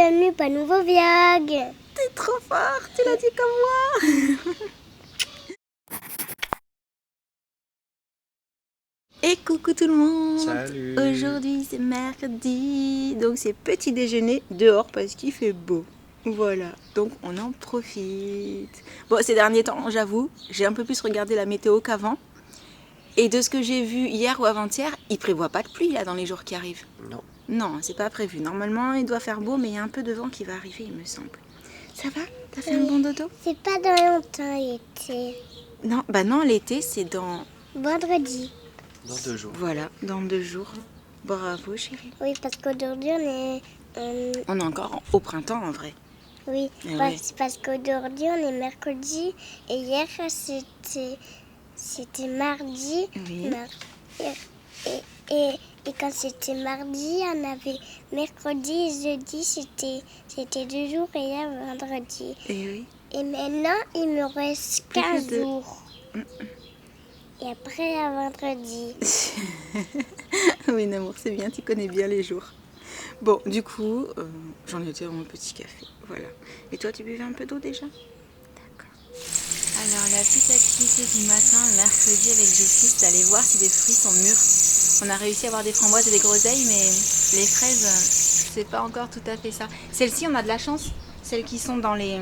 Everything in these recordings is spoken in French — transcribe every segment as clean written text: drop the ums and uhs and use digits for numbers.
bienvenue pour un nouveau vlog. T'es trop fort, tu l'as dit comme moi. Et coucou tout le monde. Salut. Aujourd'hui c'est mercredi, donc c'est petit déjeuner dehors parce qu'il fait beau. Voilà, donc on en profite. Bon, ces derniers temps, j'avoue, j'ai un peu plus regardé la météo qu'avant. Et de ce que j'ai vu hier ou avant-hier, il prévoit pas de pluie là dans les jours qui arrivent. Non. Non, c'est pas prévu. Normalement, il doit faire beau, mais il y a un peu de vent qui va arriver, il me semble. Ça va? T'as fait un bon dodo? C'est pas dans longtemps l'été. Non, bah non, l'été c'est dans... Vendredi. Dans 2 jours. Voilà, dans 2 jours. Bravo chérie. Oui, parce qu'aujourd'hui on est... On est encore au printemps en vrai. Oui, Eh parce qu'aujourd'hui on est mercredi et hier c'était mardi. Oui. Et quand c'était mardi, on avait mercredi et jeudi, c'était 2 jours et hier vendredi. Et oui. Et maintenant, il me reste Plus que 15 deux. jours. Et après, à vendredi. Oui, Namour, c'est bien, tu connais bien les jours. Bon, du coup, j'en étais à mon petit café. Voilà. Et toi, tu buvais un peu d'eau déjà? D'accord. Alors, la petite activité du matin, le mercredi avec Jessie, c'est d'aller voir si les fruits sont mûrs. On a réussi à avoir des framboises et des groseilles, mais les fraises, c'est pas encore tout à fait ça. Celles-ci, on a de la chance. Celles qui sont dans les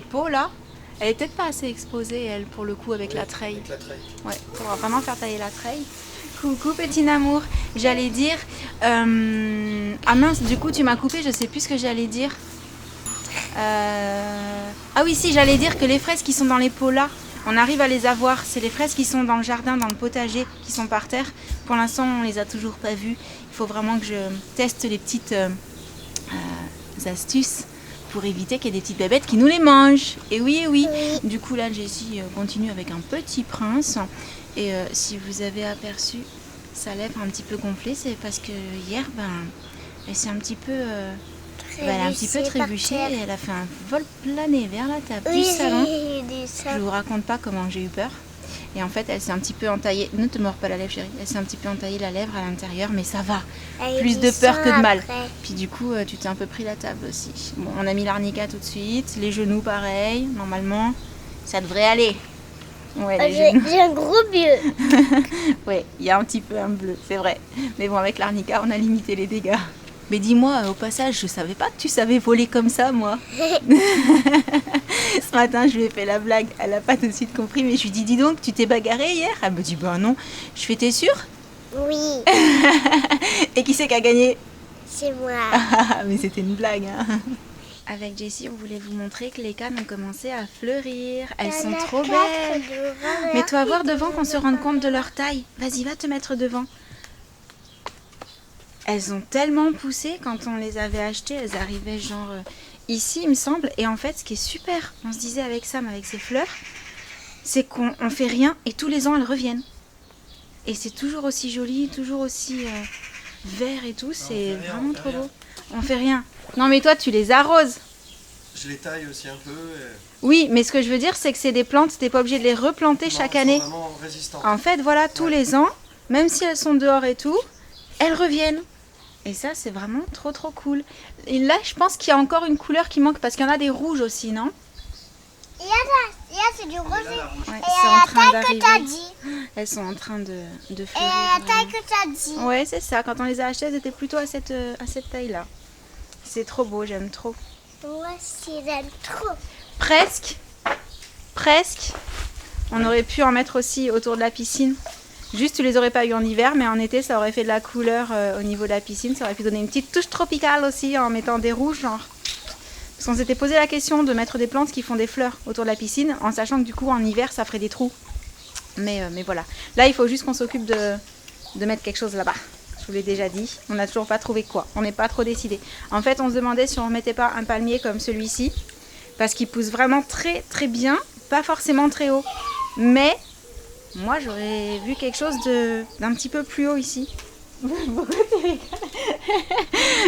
pots, là, elle est peut-être pas assez exposée, elle, pour le coup, avec la treille. Avec la treille. Ouais, faudra vraiment faire tailler la treille. Coucou petit Namour, j'allais dire... Ah mince, du coup tu m'as coupé, je sais plus ce que j'allais dire. Ah oui si, j'allais dire que les fraises qui sont dans les pots là, on arrive à les avoir. C'est les fraises qui sont dans le jardin, dans le potager, qui sont par terre. Pour l'instant on les a toujours pas vues. Il faut vraiment que je teste les petites astuces pour éviter qu'il y ait des petites bébêtes qui nous les mangent. Et oui, et oui. Du coup là Jessie continue avec un petit prince. Et si vous avez aperçu sa lèvre un petit peu gonflée, c'est parce que hier, elle s'est un petit peu, elle a un petit peu trébuché et elle a fait un vol plané vers la table du salon. Je vous raconte pas comment j'ai eu peur. Et en fait, elle s'est un petit peu entaillée. Ne te mords pas la lèvre, chérie. Elle s'est un petit peu entaillée la lèvre à l'intérieur, mais ça va. Plus de peur que de mal. Puis du coup, tu t'es un peu pris la table aussi. Bon, on a mis l'arnica tout de suite, les genoux pareil. Normalement, ça devrait aller. Ouais, J'ai un gros bleu. Ouais, il y a un petit peu un bleu, c'est vrai. Mais bon, avec l'arnica, on a limité les dégâts. Mais dis-moi, au passage, je savais pas que tu savais voler comme ça, moi. Ce matin, je lui ai fait la blague. Elle a pas tout de suite compris, mais je lui ai dit, dis donc, tu t'es bagarré hier? Elle me dit, bah non. Je fais, t'es sûre? Oui, Et qui c'est qui a gagné? c'est moi. Mais c'était une blague, hein. Avec Jessie, on voulait vous montrer que les cannes ont commencé à fleurir. Elles sont trop belles. Mets-toi à voir devant qu'on se rende compte de leur taille. Vas-y, va te mettre devant. Elles ont tellement poussé quand on les avait achetées. Elles arrivaient genre ici, il me semble. Et en fait, ce qui est super, on se disait avec Sam, avec ces fleurs, c'est qu'on fait rien et tous les ans, elles reviennent. Et c'est toujours aussi joli, toujours aussi vert et tout. C'est vraiment trop beau. On fait rien. Non mais toi tu les arroses. Je les taille aussi un peu. Oui, mais ce que je veux dire c'est que c'est des plantes, t'es pas obligé de les replanter chaque année. Vraiment résistant. En fait voilà, tous les ans, même si elles sont dehors et tout, elles reviennent. Et ça c'est vraiment trop trop cool. Et là je pense qu'il y a encore une couleur qui manque parce qu'il y en a des rouges aussi, non? Il y a là, c'est du rosé. Ouais, Et c'est à en la train taille que t'as d'arriver. dit. Elles sont en train de Et fleurir. à la taille vraiment. que t'as dit. Ouais, c'est ça. Quand on les a achetées, elles étaient plutôt à cette taille-là. C'est trop beau, j'aime trop. Moi aussi, j'aime trop. Presque. On aurait pu en mettre aussi autour de la piscine. Juste, tu les aurais pas eu en hiver, mais en été, ça aurait fait de la couleur au niveau de la piscine. Ça aurait pu donner une petite touche tropicale aussi en mettant des rouges, genre. Parce qu'on s'était posé la question de mettre des plantes qui font des fleurs autour de la piscine, en sachant que du coup, en hiver, ça ferait des trous. Mais voilà. Là, il faut juste qu'on s'occupe de mettre quelque chose là-bas. Je vous l'ai déjà dit. On n'a toujours pas trouvé quoi. On n'est pas trop décidé. En fait, on se demandait si on ne mettait pas un palmier comme celui-ci. Parce qu'il pousse vraiment très très bien. Pas forcément très haut. Mais moi, j'aurais vu quelque chose d'un petit peu plus haut ici.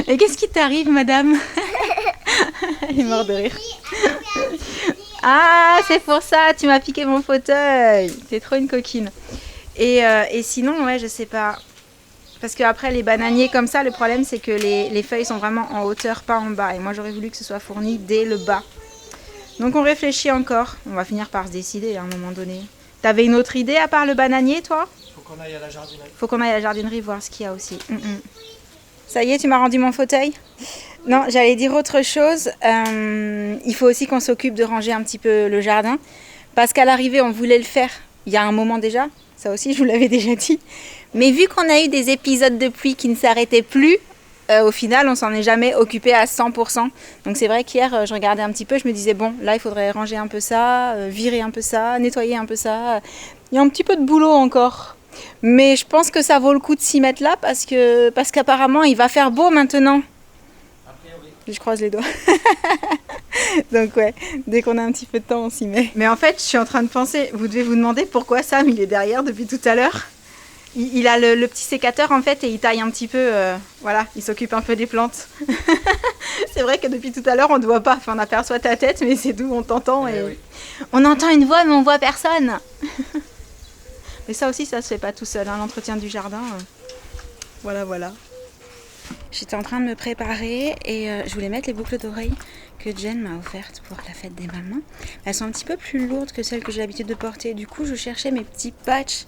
Et qu'est-ce qui t'arrive, madame? Elle est morte de rire. Ah, c'est pour ça, tu m'as piqué mon fauteuil. T'es trop une coquine. Et sinon, ouais, je sais pas. Parce qu'après les bananiers comme ça, le problème c'est que les feuilles sont vraiment en hauteur, pas en bas. Et moi j'aurais voulu que ce soit fourni dès le bas. Donc on réfléchit encore. On va finir par se décider à un moment donné. T'avais une autre idée à part le bananier, toi? Faut qu'on aille à la jardinerie. Faut qu'on aille à la jardinerie voir ce qu'il y a aussi. Ça y est, tu m'as rendu mon fauteuil? Non, j'allais dire autre chose. Il faut aussi qu'on s'occupe de ranger un petit peu le jardin. Parce qu'à l'arrivée, on voulait le faire il y a un moment déjà. Ça aussi, je vous l'avais déjà dit. Mais vu qu'on a eu des épisodes de pluie qui ne s'arrêtaient plus, au final, on s'en est jamais occupé à 100%. Donc c'est vrai qu'hier, je regardais un petit peu, je me disais, bon, là, il faudrait ranger un peu ça, virer un peu ça, nettoyer un peu ça. Il y a un petit peu de boulot encore. Mais je pense que ça vaut le coup de s'y mettre là parce qu'apparemment, il va faire beau maintenant. A priori. Je croise les doigts. Donc ouais, dès qu'on a un petit peu de temps, on s'y met. Mais en fait, je suis en train de penser, vous devez vous demander pourquoi Sam, il est derrière depuis tout à l'heure. Il a le petit sécateur en fait et il taille un petit peu, voilà, il s'occupe un peu des plantes. C'est vrai que depuis tout à l'heure on ne te voit pas, enfin on aperçoit ta tête mais c'est tout, on t'entend et Oui. on entend une voix mais on voit personne. Mais ça aussi ça se fait pas tout seul, hein, l'entretien du jardin, voilà. J'étais en train de me préparer et je voulais mettre les boucles d'oreilles que Jen m'a offertes pour la fête des mamans. Elles sont un petit peu plus lourdes que celles que j'ai l'habitude de porter. Du coup, je cherchais mes petits patchs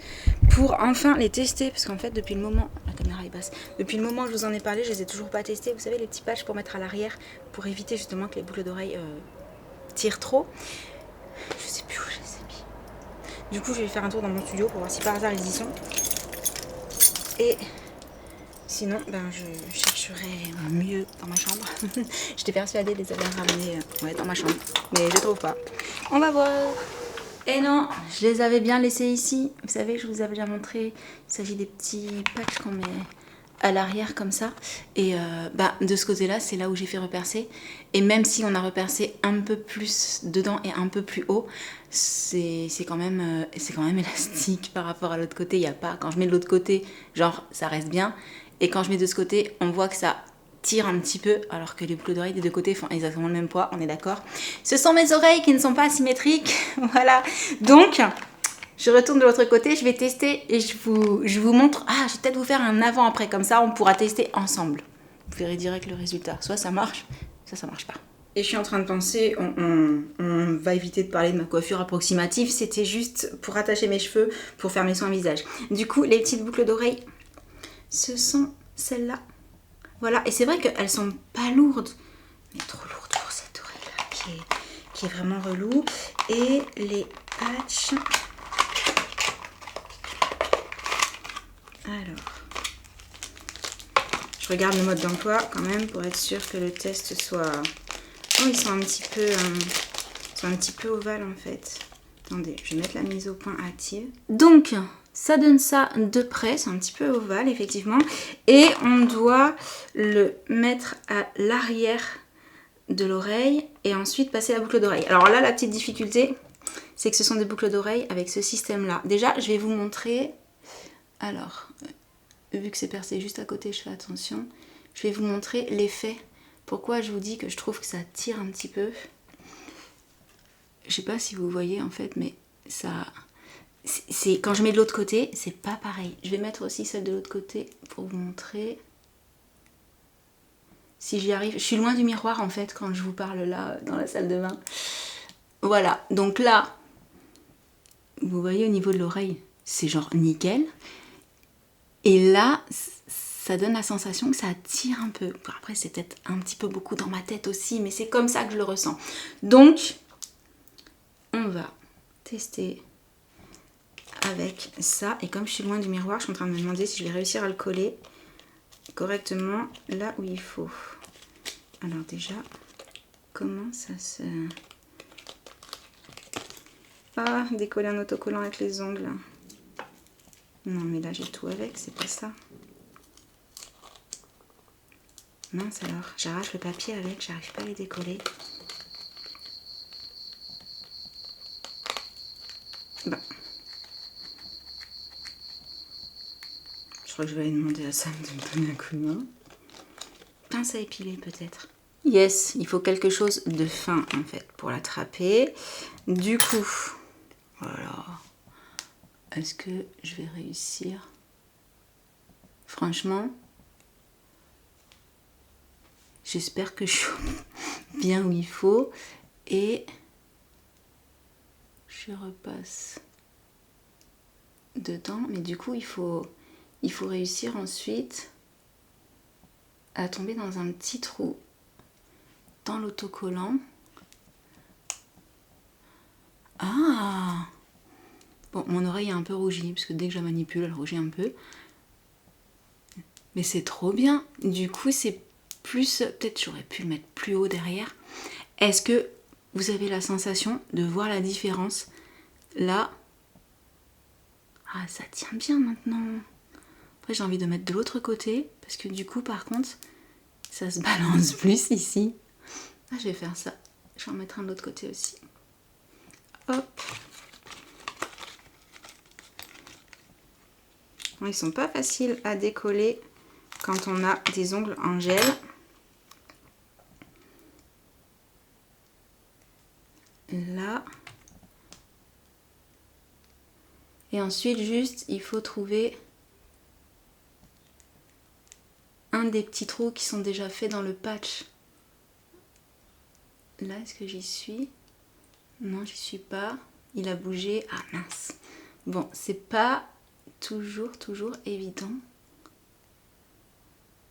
pour enfin les tester. Parce qu'en fait, depuis le moment... La caméra est basse. Depuis le moment où je vous en ai parlé, je les ai toujours pas testés. Vous savez, les petits patchs pour mettre à l'arrière pour éviter justement que les boucles d'oreilles tirent trop. Je sais plus où je les ai mis. Du coup, je vais faire un tour dans mon studio pour voir si par hasard ils y sont. Et... sinon, je chercherai mieux dans ma chambre. J'étais persuadée de les avoir ramenés dans ma chambre. Mais je trouve pas. On va voir. Et non, je les avais bien laissés ici. Vous savez, je vous avais déjà montré. Il s'agit des petits patchs qu'on met à l'arrière comme ça. Et de ce côté-là, c'est là où j'ai fait repercer. Et même si on a repercé un peu plus dedans et un peu plus haut, c'est quand même élastique par rapport à l'autre côté. Il y a pas, quand je mets de l'autre côté, genre ça reste bien. Et quand je mets de ce côté, on voit que ça tire un petit peu, alors que les boucles d'oreilles des deux côtés font exactement le même poids, on est d'accord. Ce sont mes oreilles qui ne sont pas symétriques, voilà. Donc, je retourne de l'autre côté, je vais tester et je vous montre. Ah, je vais peut-être vous faire un avant-après, comme ça on pourra tester ensemble. Vous verrez direct le résultat. Soit ça marche, soit ça marche pas. Et je suis en train de penser, on va éviter de parler de ma coiffure approximative, c'était juste pour attacher mes cheveux, pour faire mes soins visage. Du coup, les petites boucles d'oreilles, ce sont celles-là. Voilà, et c'est vrai qu'elles sont pas lourdes, mais trop lourdes pour cette oreille-là, qui est vraiment relou. Et les patchs... Alors... Je regarde le mode d'emploi quand même pour être sûre que le test soit... Oh, ils sont un petit peu ovales en fait. Attendez, je vais mettre la mise au point active. Donc... ça donne ça de près, c'est un petit peu ovale effectivement. Et on doit le mettre à l'arrière de l'oreille et ensuite passer la boucle d'oreille. Alors là, la petite difficulté, c'est que ce sont des boucles d'oreille avec ce système-là. Déjà, je vais vous montrer. Alors, vu que c'est percé juste à côté, je fais attention. Je vais vous montrer l'effet. Pourquoi je vous dis que je trouve que ça tire un petit peu. Je sais pas si vous voyez en fait, mais ça... quand je mets de l'autre côté, c'est pas pareil. Je vais mettre aussi celle de l'autre côté pour vous montrer. Si j'y arrive. Je suis loin du miroir en fait quand je vous parle là dans la salle de bain. Voilà, donc là, vous voyez au niveau de l'oreille, c'est genre nickel. Et là, ça donne la sensation que ça tire un peu. Après, c'est peut-être un petit peu beaucoup dans ma tête aussi, mais c'est comme ça que je le ressens. Donc, on va tester avec ça. Et comme je suis loin du miroir, je suis en train de me demander si je vais réussir à le coller correctement là où il faut. Alors déjà, comment ça se... Ah, décoller un autocollant avec les ongles. Non mais là j'ai tout avec, c'est pas ça. Mince alors, j'arrache le papier avec, j'arrive pas à les décoller. Bon. Je crois que je vais aller demander à Sam de me donner un coup de main. Pince à épiler peut-être. Yes, il faut quelque chose de fin en fait pour l'attraper. Du coup, voilà. Est-ce que je vais réussir? Franchement, j'espère que je suis bien où il faut. Et je repasse dedans. Mais du coup, il faut réussir ensuite à tomber dans un petit trou dans l'autocollant. Ah! Bon, mon oreille est un peu rougie, parce que dès que je la manipule, elle rougit un peu. Mais c'est trop bien. Du coup, c'est plus... Peut-être j'aurais pu le mettre plus haut derrière. Est-ce que vous avez la sensation de voir la différence? Là... Ah, ça tient bien maintenant. Après, j'ai envie de mettre de l'autre côté, parce que du coup, par contre, ça se balance plus ici. Ah, je vais faire ça. Je vais en mettre un de l'autre côté aussi. Hop. Bon, ils sont pas faciles à décoller quand on a des ongles en gel. Là. Et ensuite, juste, il faut trouver un des petits trous qui sont déjà faits dans le patch. Là, est-ce que j'y suis? Non, j'y suis pas. Il a bougé. Ah mince. Bon, c'est pas toujours évident.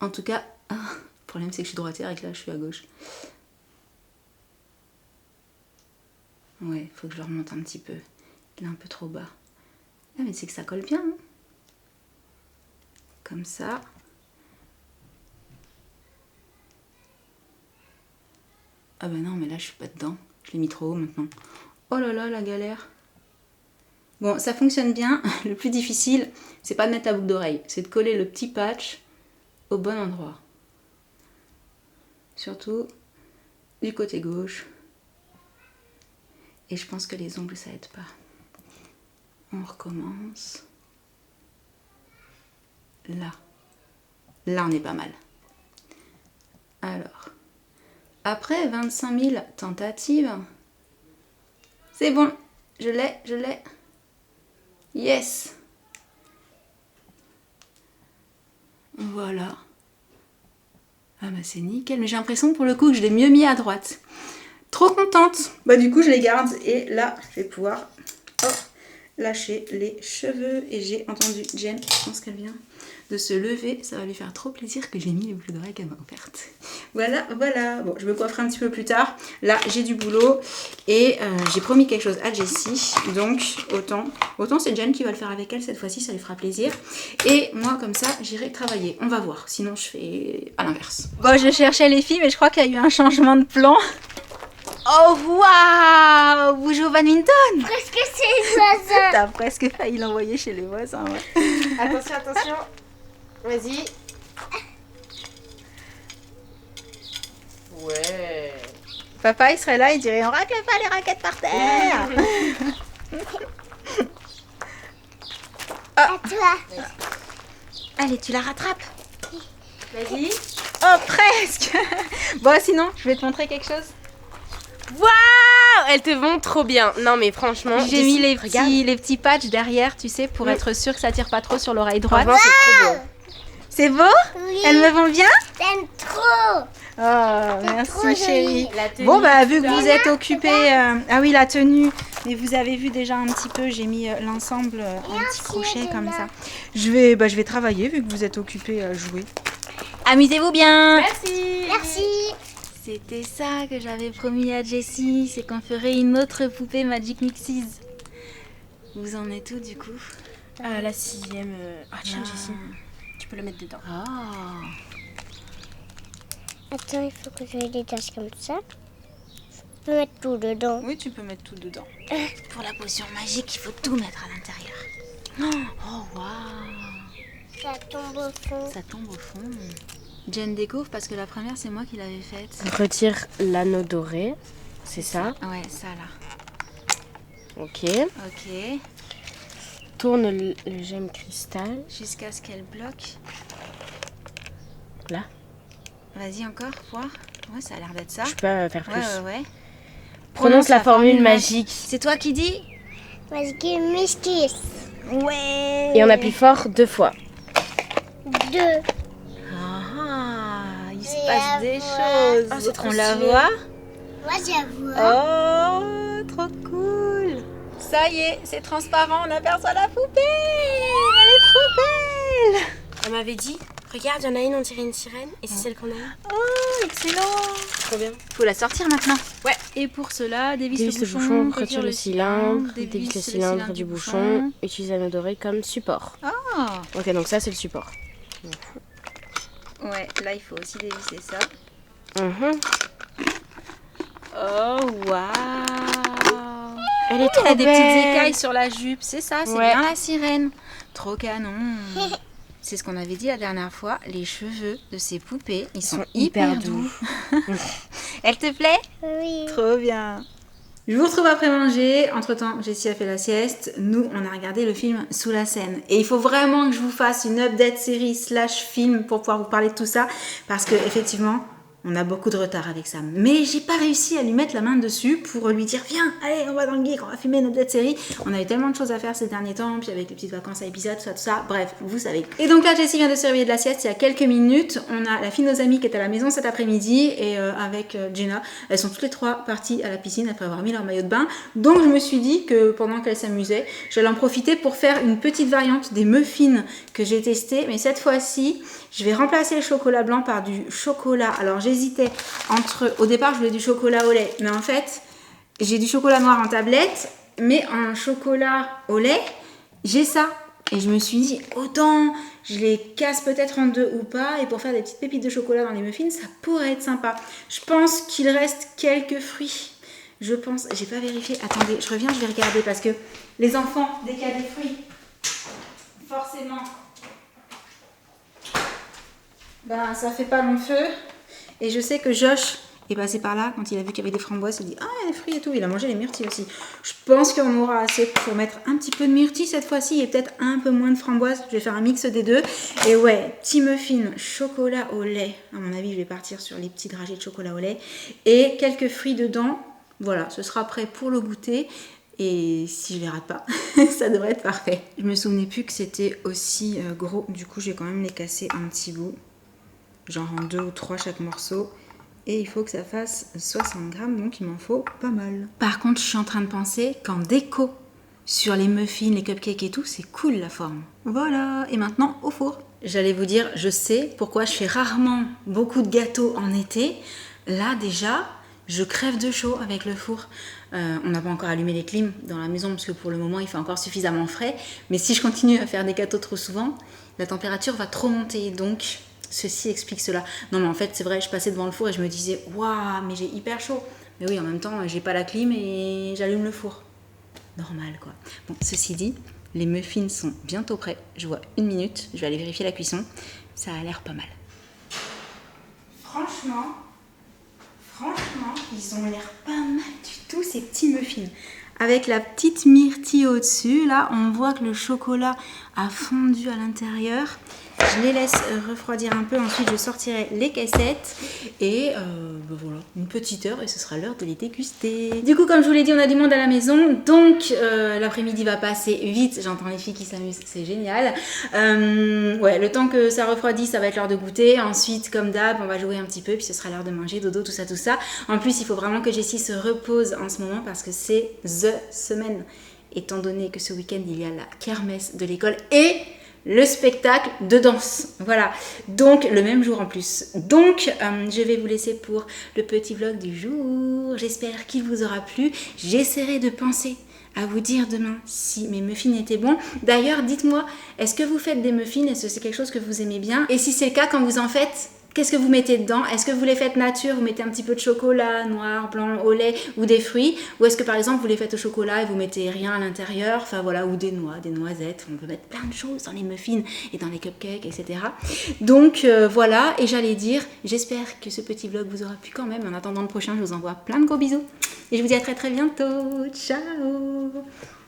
En tout cas, le problème c'est que je suis droitière et que là je suis à gauche. Ouais, faut que je le remonte un petit peu. Il est un peu trop bas. Ah, mais c'est que ça colle bien. Hein, comme ça. Ah bah non, mais là je suis pas dedans. Je l'ai mis trop haut maintenant. Oh là là, la galère. Bon, ça fonctionne bien. Le plus difficile, c'est pas de mettre la boucle d'oreille. C'est de coller le petit patch au bon endroit. Surtout du côté gauche. Et je pense que les ongles, ça aide pas. On recommence. Là. Là, on est pas mal. Alors, après 25 000 tentatives, c'est bon. Je l'ai. Yes. Voilà. Ah bah c'est nickel. Mais j'ai l'impression pour le coup que je l'ai mieux mis à droite. Trop contente. Bah du coup je les garde et là je vais pouvoir lâcher les cheveux. Et j'ai entendu Jen, je pense qu'elle vient de se lever. Ça va lui faire trop plaisir que j'ai mis les boucles d'oreilles qu'elle m'a offertes. Voilà. Bon, je me coifferai un petit peu plus tard. Là, j'ai du boulot et j'ai promis quelque chose à Jessie. Donc, autant c'est Jen qui va le faire avec elle cette fois-ci, ça lui fera plaisir. Et moi, comme ça, j'irai travailler. On va voir. Sinon, je fais à l'inverse. Bon, je cherchais les filles, mais je crois qu'il y a eu un changement de plan. Oh, waouh! Vous jouez au badminton? Presque c'est les voisins. T'as presque failli l'envoyer chez les voisins, ouais. Attention. Vas-y. Ouais. Papa, il serait là, il dirait on racle pas les raquettes par terre. À toi. Allez, tu la rattrapes. Vas-y. Oh, presque. Bon, sinon, je vais te montrer quelque chose. Waouh! Elles te vont trop bien. Non mais franchement, J'ai mis les regarde. petits patchs derrière, tu sais, pour être sûr que ça tire pas trop sur l'oreille droite. Franchement, c'est trop beau. C'est beau? Oui. Elles me vont bien? T'aimes trop. Oh, trop merci joli. chérie. La tenue, Bon, bah, vu que ça. vous êtes occupés... Ah oui, la tenue. Mais vous avez vu déjà un petit peu, j'ai mis l'ensemble en petit crochet comme ça. Je vais travailler vu que vous êtes occupés à jouer. Amusez-vous bien. Merci. Merci. C'était ça que j'avais promis à Jessie, c'est qu'on ferait une autre poupée Magic Mixies. Vous en êtes où du coup? La 6e. Ah tiens, Ah. Jessie. Tu peux le mettre dedans. Oh. Attends, il faut que je les détache comme ça. Je peux mettre tout dedans. Oui, tu peux mettre tout dedans. Pour la potion magique, il faut tout mettre à l'intérieur. Oh waouh. Ça tombe au fond. Ça tombe au fond. Jen découvre parce que la première c'est moi qui l'avais faite. Retire l'anneau doré. C'est ça. Ouais, ça là. Ok. Ok. Tourne le gemme cristal. Jusqu'à ce qu'elle bloque. Là. Vas-y encore, voir. Ouais, ça a l'air d'être ça. Je peux faire plus. Ouais. Prononce la formule magique. C'est toi qui dis? Magic Miskies. Ouais. Et on appuie fort 2 fois. 2. Ah, il se Et passe la des voix. choses. Ah, c'est trop On la stylé. voit? Moi, j'avoue. Oh, trop cool. Ça y est, c'est transparent, on aperçoit la poupée. Elle est trop belle. Elle m'avait dit, regarde, il y en a une, on dirait une sirène, et c'est celle qu'on a eue. Oh, excellent. Trop bien. Faut la sortir maintenant. Ouais. Et pour cela, dévisse Dévisse le bouchon, retire le cylindre, dévisse le cylindre du bouchon, utilise l'anneau doré comme support. Ah. Ok, donc ça c'est le support. Ouais, là il faut aussi dévisser ça. Mhm. Oh, waouh. Elle est Elle trop a des belle. petites écailles sur la jupe, c'est ça, c'est Ouais. bien la sirène. Trop canon. C'est ce qu'on avait dit la dernière fois, les cheveux de ces poupées, ils sont hyper doux. Elle te plaît? Oui. Trop bien. Je vous retrouve après manger. Entre-temps, Jessie a fait la sieste. Nous, on a regardé le film Sous la Seine. Et il faut vraiment que je vous fasse une update série / film pour pouvoir vous parler de tout ça. Parce que effectivement, on a beaucoup de retard avec Sam. Mais j'ai pas réussi à lui mettre la main dessus pour lui dire viens, allez, on va dans le geek, on va filmer notre série. On avait tellement de choses à faire ces derniers temps, puis avec les petites vacances à épisodes, tout ça. Bref, vous savez. Et donc là, Jessie vient de se réveiller de la sieste il y a quelques minutes. On a la fille de nos amis qui est à la maison cet après-midi et avec Jenna, elles sont toutes les trois parties à la piscine après avoir mis leur maillot de bain. Donc je me suis dit que pendant qu'elles s'amusaient, j'allais en profiter pour faire une petite variante des muffins que j'ai testé. Mais cette fois-ci, je vais remplacer le chocolat blanc par du chocolat. Alors j'hésitais entre... Au départ, je voulais du chocolat au lait. Mais en fait, j'ai du chocolat noir en tablette. Mais en chocolat au lait, j'ai ça. Et je me suis dit, autant je les casse peut-être en deux ou pas. Et pour faire des petites pépites de chocolat dans les muffins, ça pourrait être sympa. Je pense qu'il reste quelques fruits. Je pense... J'ai pas vérifié. Attendez, je reviens, je vais regarder. Parce que les enfants, dès qu'il y a des fruits, forcément... Ben, ça fait pas long feu. Et je sais que Josh est passé par là quand il a vu qu'il y avait des framboises. Il dit ah, il y a des fruits et tout. Il a mangé les myrtilles aussi. Je pense qu'on aura assez pour mettre un petit peu de myrtilles cette fois-ci et peut-être un peu moins de framboises. Je vais faire un mix des deux. Et ouais, petit muffin chocolat au lait. À mon avis, je vais partir sur les petits dragées de chocolat au lait. Et quelques fruits dedans. Voilà, ce sera prêt pour le goûter. Et si je les rate pas, ça devrait être parfait. Je me souvenais plus que c'était aussi gros. Du coup, je vais quand même les casser un petit bout. Genre en 2 ou 3 chaque morceau. Et il faut que ça fasse 60 grammes, donc il m'en faut pas mal. Par contre, je suis en train de penser qu'en déco, sur les muffins, les cupcakes et tout, c'est cool la forme. Voilà, et maintenant au four. J'allais vous dire, je sais pourquoi je fais rarement beaucoup de gâteaux en été. Là déjà, je crève de chaud avec le four. On n'a pas encore allumé les clims dans la maison parce que pour le moment il fait encore suffisamment frais. Mais si je continue à faire des gâteaux trop souvent, la température va trop monter. Donc ceci explique cela. Non mais en fait c'est vrai, je passais devant le four et je me disais waouh mais j'ai hyper chaud. Mais oui en même temps j'ai pas la clim et j'allume le four. Normal quoi. Bon ceci dit, les muffins sont bientôt prêts. Je vois 1 minute, je vais aller vérifier la cuisson. Ça a l'air pas mal. Franchement, ils ont l'air pas mal du tout ces petits muffins. Avec la petite myrtille au-dessus, là on voit que le chocolat a fondu à l'intérieur. Je les laisse refroidir un peu, ensuite je sortirai les caissettes et ben voilà, une petite heure et ce sera l'heure de les déguster. Du coup comme je vous l'ai dit, on a du monde à la maison, donc l'après-midi va passer vite, j'entends les filles qui s'amusent, c'est génial. Ouais, le temps que ça refroidit, ça va être l'heure de goûter, ensuite comme d'hab, on va jouer un petit peu, puis ce sera l'heure de manger, dodo, tout ça. En plus, il faut vraiment que Jessie se repose en ce moment parce que c'est THE semaine, étant donné que ce week-end, il y a la kermesse de l'école et le spectacle de danse. Voilà, donc le même jour en plus. Donc, je vais vous laisser pour le petit vlog du jour. J'espère qu'il vous aura plu. J'essaierai de penser à vous dire demain si mes muffins étaient bons. D'ailleurs, dites-moi, est-ce que vous faites des muffins? Est-ce que c'est quelque chose que vous aimez bien? Et si c'est le cas, quand vous en faites, qu'est-ce que vous mettez dedans? Est-ce que vous les faites nature? Vous mettez un petit peu de chocolat noir, blanc, au lait ou des fruits? Ou est-ce que par exemple vous les faites au chocolat et vous mettez rien à l'intérieur? Enfin voilà, ou des noix, des noisettes. On peut mettre plein de choses dans les muffins et dans les cupcakes, etc. Donc voilà, et j'allais dire, j'espère que ce petit vlog vous aura plu quand même. En attendant le prochain, je vous envoie plein de gros bisous. Et je vous dis à très très bientôt. Ciao!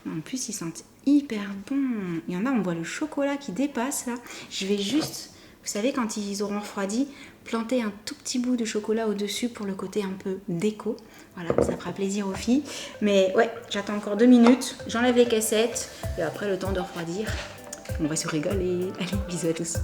En plus, ils sentent hyper bon. Il y en a, on voit le chocolat qui dépasse là. Je vais juste... Vous savez, quand ils auront refroidi, planter un tout petit bout de chocolat au-dessus pour le côté un peu déco. Voilà, ça fera plaisir aux filles. Mais ouais, j'attends encore 2 minutes. J'enlève les caissettes. Et après, le temps de refroidir, on va se régaler. Allez, bisous à tous.